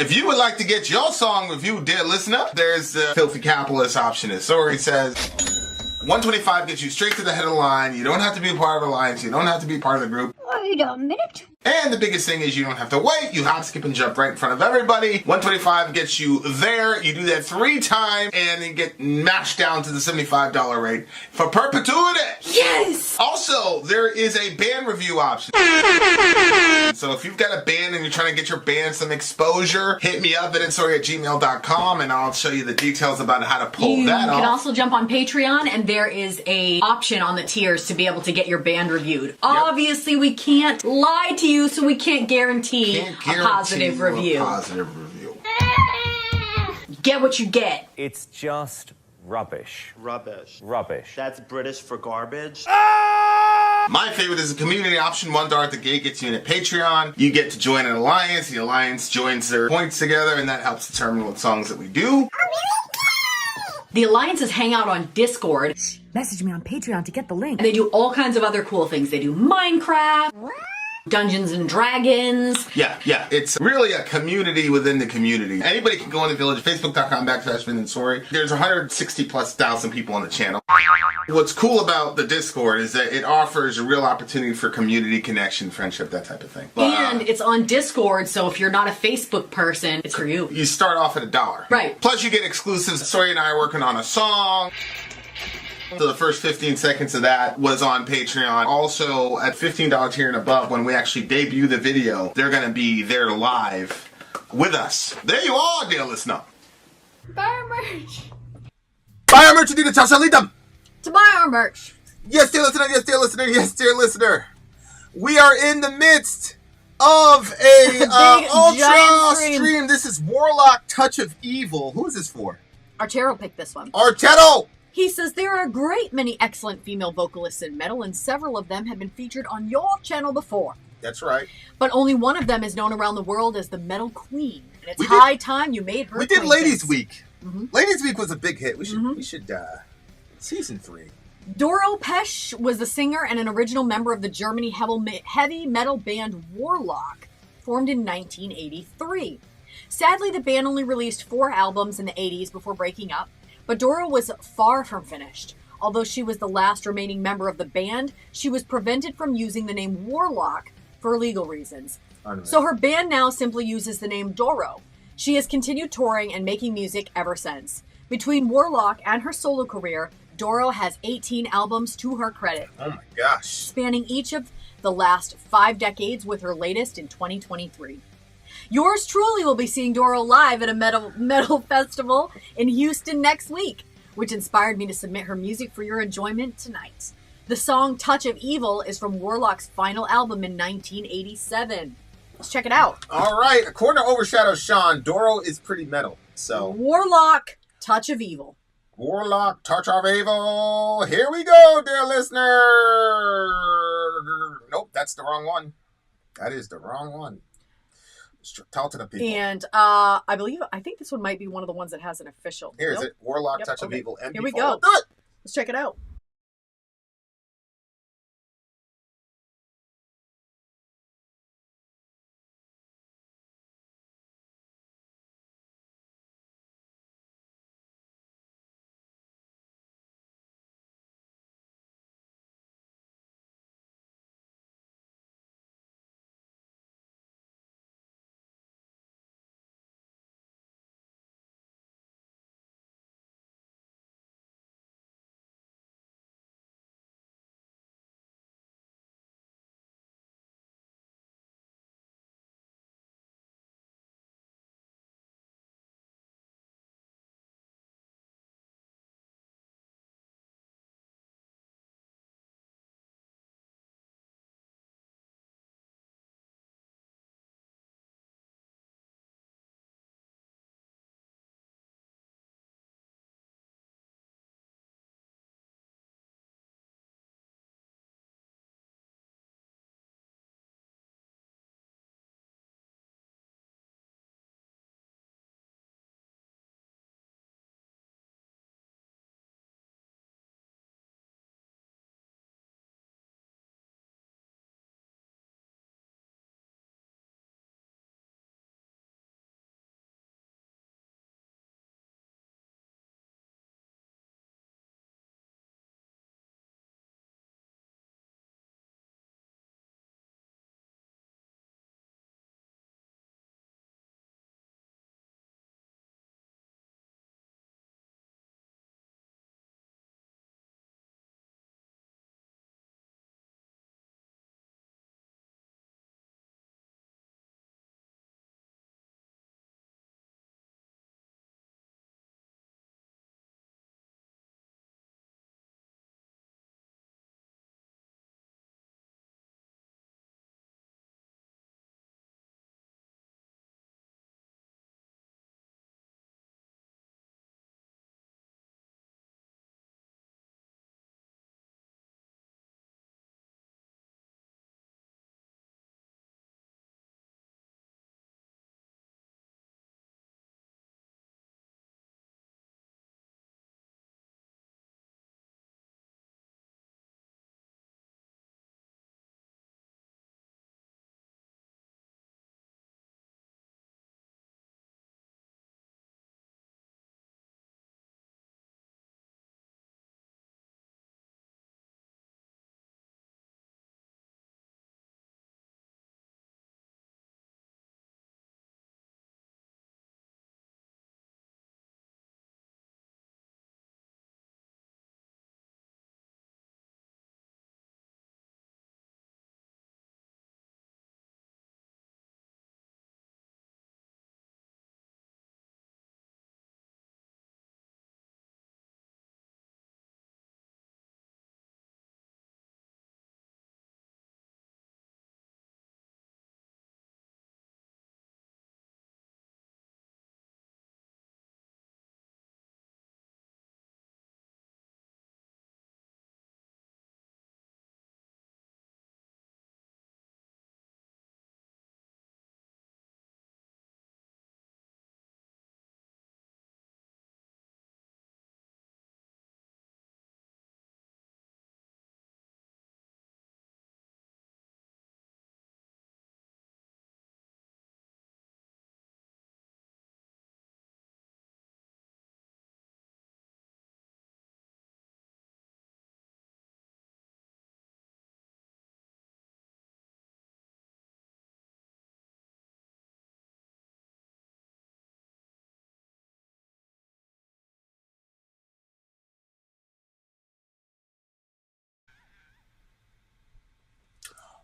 If you would like to get your song reviewed, dear listener, there's the Filthy Capitalist option. As Sori says, 125 gets you straight to the head of the line. You don't have to be a part of the alliance. You don't have to be part of the group. Wait a minute. And the biggest thing is you don't have to wait. You hop, skip, and jump right in front of everybody. 125 gets you there. You do that 3 times and then get mashed down to the $75 rate for perpetuity. Yes! Also, there is a band review option. So if you've got a band and you're trying to get your band some exposure, hit me up at insori@gmail.com and I'll show you the details about how to pull that off. You can also jump on Patreon and there is a option on the tiers to be able to get your band reviewed. Yep. Obviously, we can't lie to you, so we can't guarantee a positive review. Get what you get. It's just rubbish. Rubbish. Rubbish. That's British for garbage. My favorite is the community option. $1 at the gate gets you in at Patreon. You get to join an alliance. The alliance joins their points together, and that helps determine what songs that we do. The alliances hang out on Discord. Message me on Patreon to get the link. And they do all kinds of other cool things. They do Minecraft, Dungeons and Dragons. Yeah. It's really a community within the community. Anybody can go in the village, facebook.com/Vin and Sori. There's 160,000+ people on the channel. What's cool about the Discord is that it offers a real opportunity for community connection, friendship, that type of thing. And it's on Discord, so if you're not a Facebook person, it's for you. You start off at $1. Right. Plus you get exclusives. Sori and I are working on a song. So the first 15 seconds of that was on Patreon. Also, at $15 tier and above, when we actually debut the video, they're going to be there live with us. There you are, dear listener. Buy our merch. Buy our merch, Adina Chasalita. To buy our merch. Yes, dear listener, yes, dear listener, yes, dear listener. We are in the midst of a ultra stream. This is Warlock-Touch of Evil. Who is this for? Artero picked this one. Artero! He says, there are a great many excellent female vocalists in metal, and several of them have been featured on your channel before. That's right. But only one of them is known around the world as the Metal Queen. And it's high time you made her We did Ladies Week. Mm-hmm. Ladies Week was a big hit. We should season 3. Doro Pesch was the singer and an original member of the Germany heavy metal band Warlock, formed in 1983. Sadly, the band only released 4 albums in the 80s before breaking up. But Doro was far from finished. Although she was the last remaining member of the band, she was prevented from using the name Warlock for legal reasons. So her band now simply uses the name Doro. She has continued touring and making music ever since. Between Warlock and her solo career, Doro has 18 albums to her credit. Oh my gosh. Spanning each of the last 5 decades, with her latest in 2023. Yours truly will be seeing Doro live at a metal festival in Houston next week, which inspired me to submit her music for your enjoyment tonight. The song Touch of Evil is from Warlock's final album in 1987. Let's check it out. All right. According to Overshadow Sean, Doro is pretty metal. So Warlock, Touch of Evil. Warlock, Touch of Evil. Here we go, dear listener. Nope, that's the wrong one. That is the wrong one. Tell to the people. And I think this one might be one of the ones that has an official. Here is it. Warlock, Touch of Evil. MP4. Here we go. Let's check it out.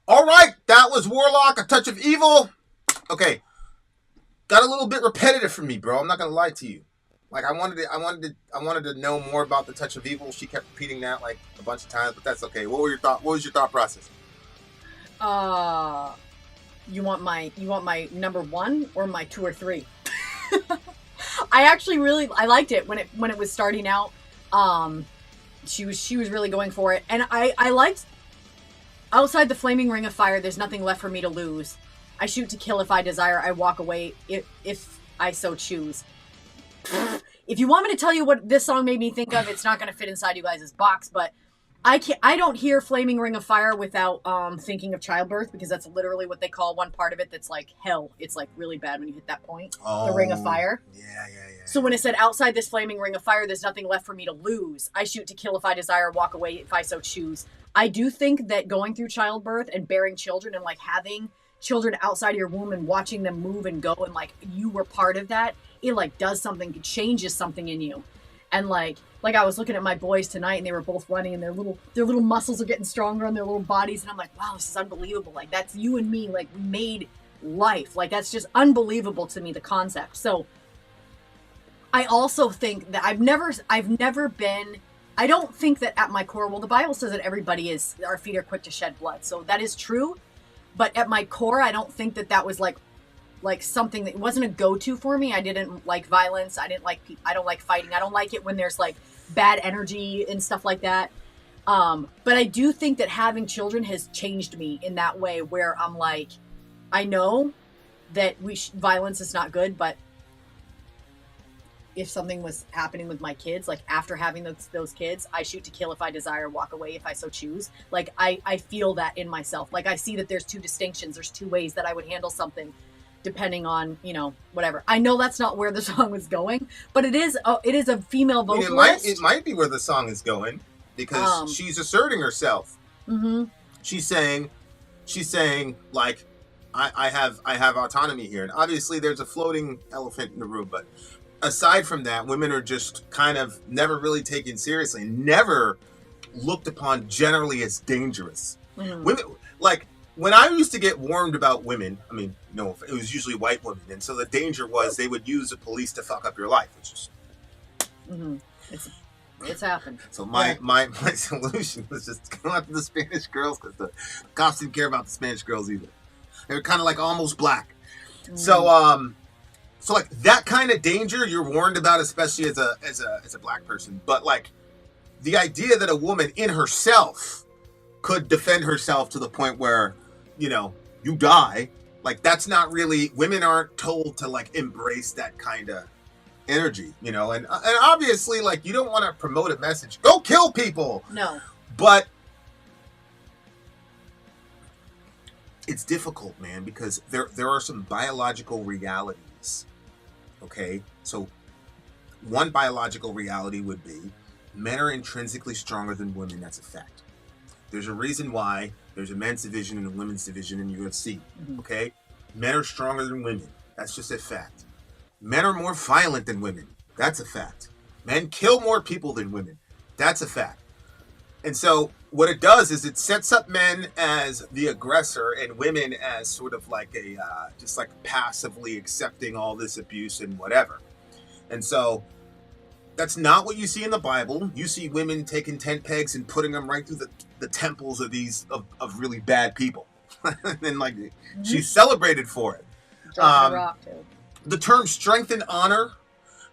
All right, that was Warlock, A Touch of Evil. Okay, got a little bit repetitive for me, bro. I'm not gonna lie to you. Like I wanted to know more about The Touch of Evil. She kept repeating that like a bunch of times, but that's okay. What was your thought process? You want my number 1 or my 2 or 3? I actually I liked it when it was starting out. She was really going for it, and I liked outside the flaming ring of fire. There's nothing left for me to lose. I shoot to kill if I desire. I walk away if I so choose. If you want me to tell you what this song made me think of, it's not going to fit inside you guys' box, but I don't hear Flaming Ring of Fire without thinking of childbirth, because that's literally what they call one part of it that's like hell. It's like really bad when you hit that point. The Ring of Fire. Yeah. So when it said outside this flaming ring of fire, there's nothing left for me to lose. I shoot to kill if I desire, walk away if I so choose. I do think that going through childbirth and bearing children and like having children outside of your womb and watching them move and go and like you were part of that, it like does something, it changes something in you. And like I was looking at my boys tonight and they were both running and their little muscles are getting stronger on their little bodies. And I'm like, wow, this is unbelievable. Like that's you and me, like we made life. Like that's just unbelievable to me, the concept. So I also think that I've never been, I don't think that at my core, well, the Bible says that our feet are quick to shed blood. So that is true. But at my core, I don't think that was like something that wasn't a go-to for me. I didn't like violence. I don't like fighting. I don't like it when there's like bad energy and stuff like that. But I do think that having children has changed me in that way where I'm like, I know that violence is not good, but if something was happening with my kids, like after having those kids, I shoot to kill if I desire, walk away if I so choose. Like I feel that in myself. Like I see that there's two distinctions. There's two ways that I would handle something depending on, whatever. I know that's not where the song was going, but it is a female vocalist. It might be where the song is going because she's asserting herself. Mm-hmm. She's saying like, I have autonomy here. And obviously there's a floating elephant in the room, but aside from that, women are just kind of never really taken seriously, never looked upon generally as dangerous. Mm-hmm. Women, like when I used to get warned about women, I mean, no, it was usually white women, and so the danger was they would use the police to fuck up your life, which is mm-hmm. It's happened. So my solution was just go after the Spanish girls because the cops didn't care about the Spanish girls either. They were kind of like almost black. Mm. So like that kind of danger you're warned about, especially as a black person. But like the idea that a woman in herself could defend herself to the point where, you die, like that's not really, women aren't told to like embrace that kind of energy, and obviously like you don't want to promote a message, go kill people. No. But it's difficult, man, because there are some biological realities. Okay, so one biological reality would be men are intrinsically stronger than women. That's a fact. There's a reason why there's a men's division and a women's division in UFC. Mm-hmm. Okay, men are stronger than women. That's just a fact. Men are more violent than women. That's a fact. Men kill more people than women. That's a fact. And so what it does is it sets up men as the aggressor and women as sort of like just like passively accepting all this abuse and whatever. And so that's not what you see in the Bible. You see women taking tent pegs and putting them right through the temples of these of really bad people. And like she's celebrated for it. Dropping a rock too. The term strength and honor,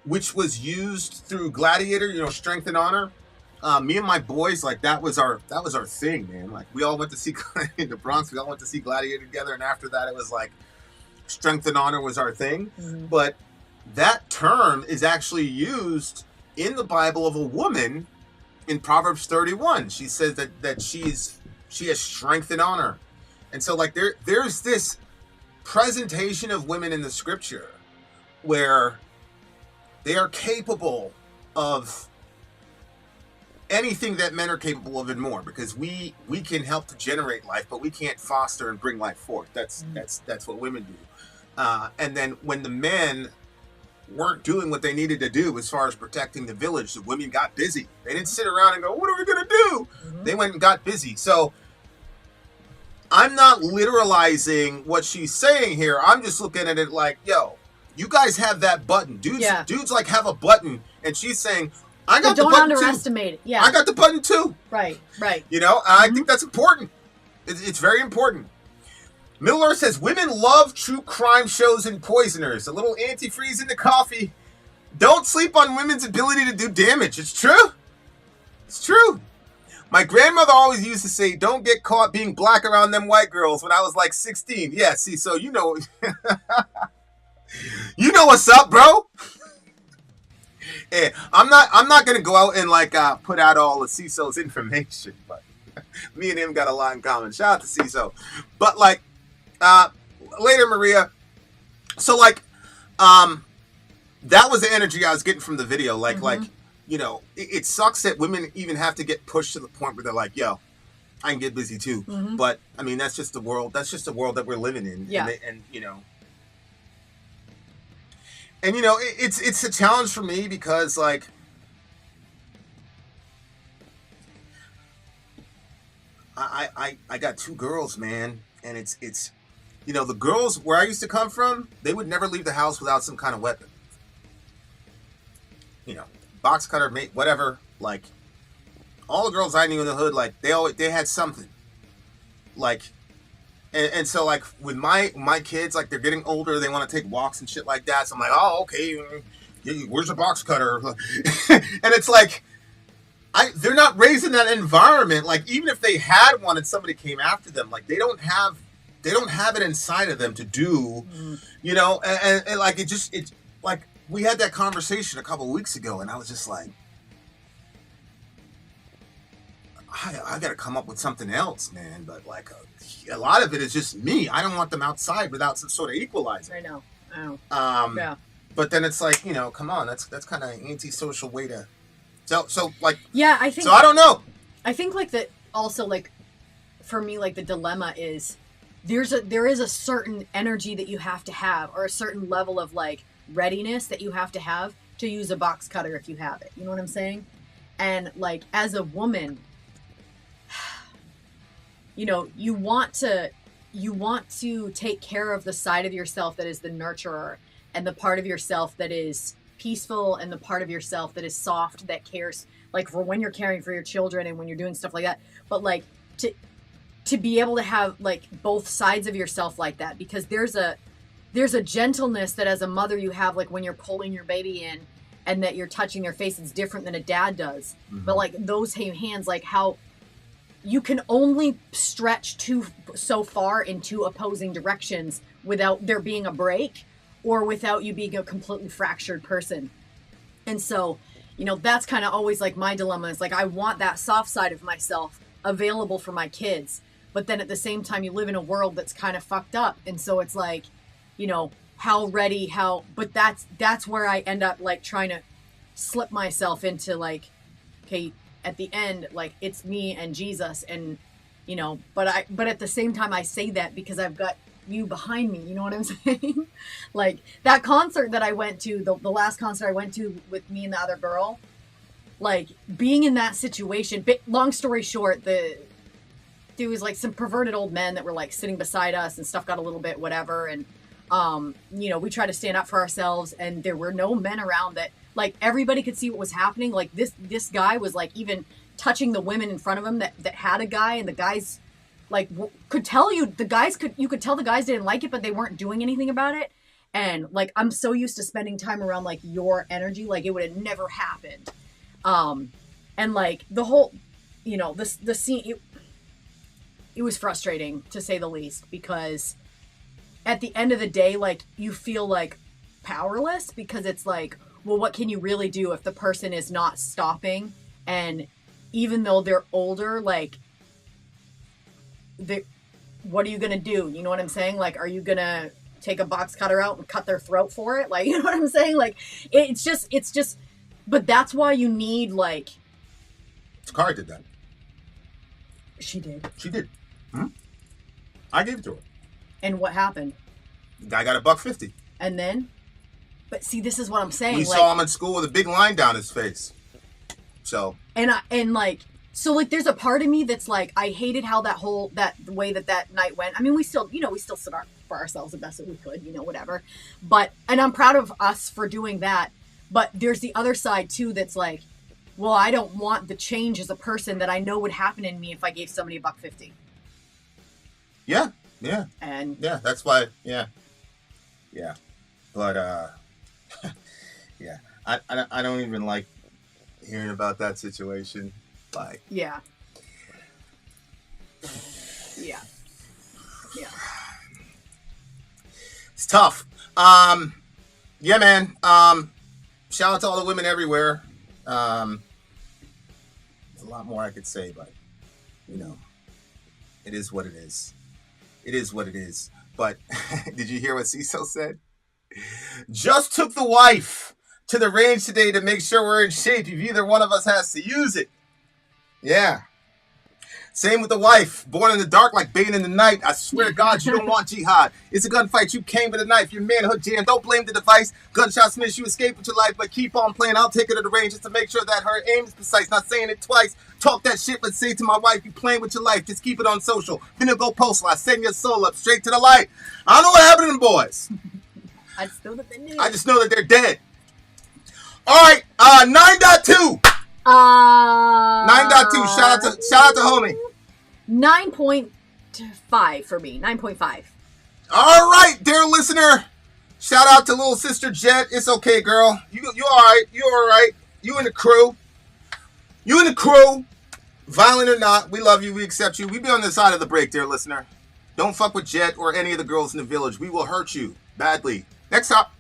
which was used through Gladiator, strength and honor. Me and my boys, like that was our thing, man. Like we all went to see in the Bronx, we all went to see Gladiator together, and after that, it was like strength and honor was our thing. Mm-hmm. But that term is actually used in the Bible of a woman in Proverbs 31. She says that she has strength and honor, and so like there's this presentation of women in the scripture where they are capable of anything that men are capable of and more, because we can help to generate life, but we can't foster and bring life forth. That's what women do. And then when the men weren't doing what they needed to do as far as protecting the village, the women got busy. They didn't sit around and go, what are we going to do? Mm-hmm. They went and got busy. So I'm not literalizing what she's saying here. I'm just looking at it like, yo, you guys have that button. Dudes like have a button, and she's saying, I got the button too. Don't underestimate it. Yeah. I got the button too. Right. You know, and I think that's important. It's very important. Middle Earth says, women love true crime shows and poisoners. A little antifreeze in the coffee. Don't sleep on women's ability to do damage. It's true. It's true. My grandmother always used to say, don't get caught being black around them white girls when I was like 16. Yeah, see, so you know. You know what's up, bro. Yeah, I'm not going to go out and like put out all of CISO's information, but me and him got a lot in common. Shout out to CISO. But like, later, Maria. So like, that was the energy I was getting from the video. Like, you know, it sucks that women even have to get pushed to the point where they're like, yo, I can get busy too. But I mean, that's just the world. That's just the world that we're living in. Yeah. And you know, it's a challenge for me because like, I got 2 girls, man, and it's you know, the girls where I used to come from, they would never leave the house without some kind of weapon. You know, box cutter, mate, whatever. Like, all the girls I knew in the hood, like they had something. Like, and so like with my kids, like they're getting older, they want to take walks and shit like that. So I'm like, oh, okay, where's the box cutter? And it's like, they're not raised in that environment. Like, even if they had one and somebody came after them, like they don't have it inside of them to do, you know, and like it's like we had that conversation a couple of weeks ago, and I was just like, I got to come up with something else, man. But like a lot of it is just me. I don't want them outside without some sort of equalizer. I know. Yeah. But then it's like, you know, come on, that's kind of an antisocial way to. So like. Yeah, I think. So I don't know. I think like that also like, for me, like the dilemma is there is a certain energy that you have to have, or a certain level of like readiness that you have to use a box cutter if you have it. You know what I'm saying? And like as a woman, you know, you want to take care of the side of yourself that is the nurturer, and the part of yourself that is peaceful, and the part of yourself that is soft, that cares, like for when you're caring for your children and when you're doing stuff like that. But like to be able to have like both sides of yourself like that, because there's a gentleness that as a mother you have, like when you're pulling your baby in and that you're touching their face, it's different than a dad does. But like those hands, like how you can only stretch so far in 2 opposing directions without there being a break, or without you being a completely fractured person. And so, you know, that's kind of always like my dilemma, is like I want that soft side of myself available for my kids, but then at the same time you live in a world that's kind of fucked up, and so it's like, you know, but that's where I end up like trying to slip myself into like, okay, at the end, like it's me and Jesus, and you know, but at the same time I say that because I've got you behind me, you know what I'm saying? Like that concert that I went to, the last concert I went to with me and the other girl, like being in that situation, long story short, there was like some perverted old men that were like sitting beside us, and stuff got a little bit whatever, and you know, we tried to stand up for ourselves, and there were no men around that, like everybody could see what was happening. Like this guy was like even touching the women in front of him that had a guy, and the guys like could tell you you could tell the guys didn't like it, but they weren't doing anything about it. And like I'm so used to spending time around like your energy, like it would have never happened. And like the whole, you know, the scene, it was frustrating to say the least, because at the end of the day, like you feel like powerless, because it's like, well, what can you really do if the person is not stopping? And even though they're older, like what are you gonna do? You know what I'm saying? Like, are you gonna take a box cutter out and cut their throat for it? Like, you know what I'm saying? Like, it's just, but that's why you need like. Takara did that. She did. I gave it to her. And what happened? The guy got $150. And then? But see, this is what I'm saying. We saw him in school with a big line down his face. So. And like, So like, there's a part of me that's like, I hated how that way that night went. I mean, we still stood up for ourselves the best that we could, whatever. And I'm proud of us for doing that. But there's the other side too that's like, well, I don't want the change as a person that I know would happen in me if I gave somebody $1.50. Yeah. And yeah, that's why. Yeah. But yeah, I don't even like hearing about that situation. Like, yeah. It's tough. Yeah, man. Shout out to all the women everywhere. There's a lot more I could say, but it is what it is. It is what it is. But did you hear what Cecil said? Just took the wife to the range today to make sure we're in shape if either one of us has to use it. Yeah. Same with the wife. Born in the dark like Bane in the night. I swear to God, you don't want jihad. It's a gunfight. You came with a knife. Your manhood jammed. Don't blame the device. Gunshots miss. You escape with your life, but keep on playing. I'll take her to the range just to make sure that her aim is precise. Not saying it twice. Talk that shit, but say to my wife, you playing with your life. Just keep it on social. Finna go postal. I send your soul up straight to the light. I don't know what happened to them boys. I just know that they're dead. I just know that they're dead. All right, 9.2. 9.2. Shout out to homie. 9.5 for me. 9.5. All right, dear listener. Shout out to little sister Jet. It's okay, girl. You all right? You all right? You in the crew? You in the crew? Violent or not, we love you. We accept you. We be on the side of the break, dear listener. Don't fuck with Jet or any of the girls in the village. We will hurt you badly. Next up.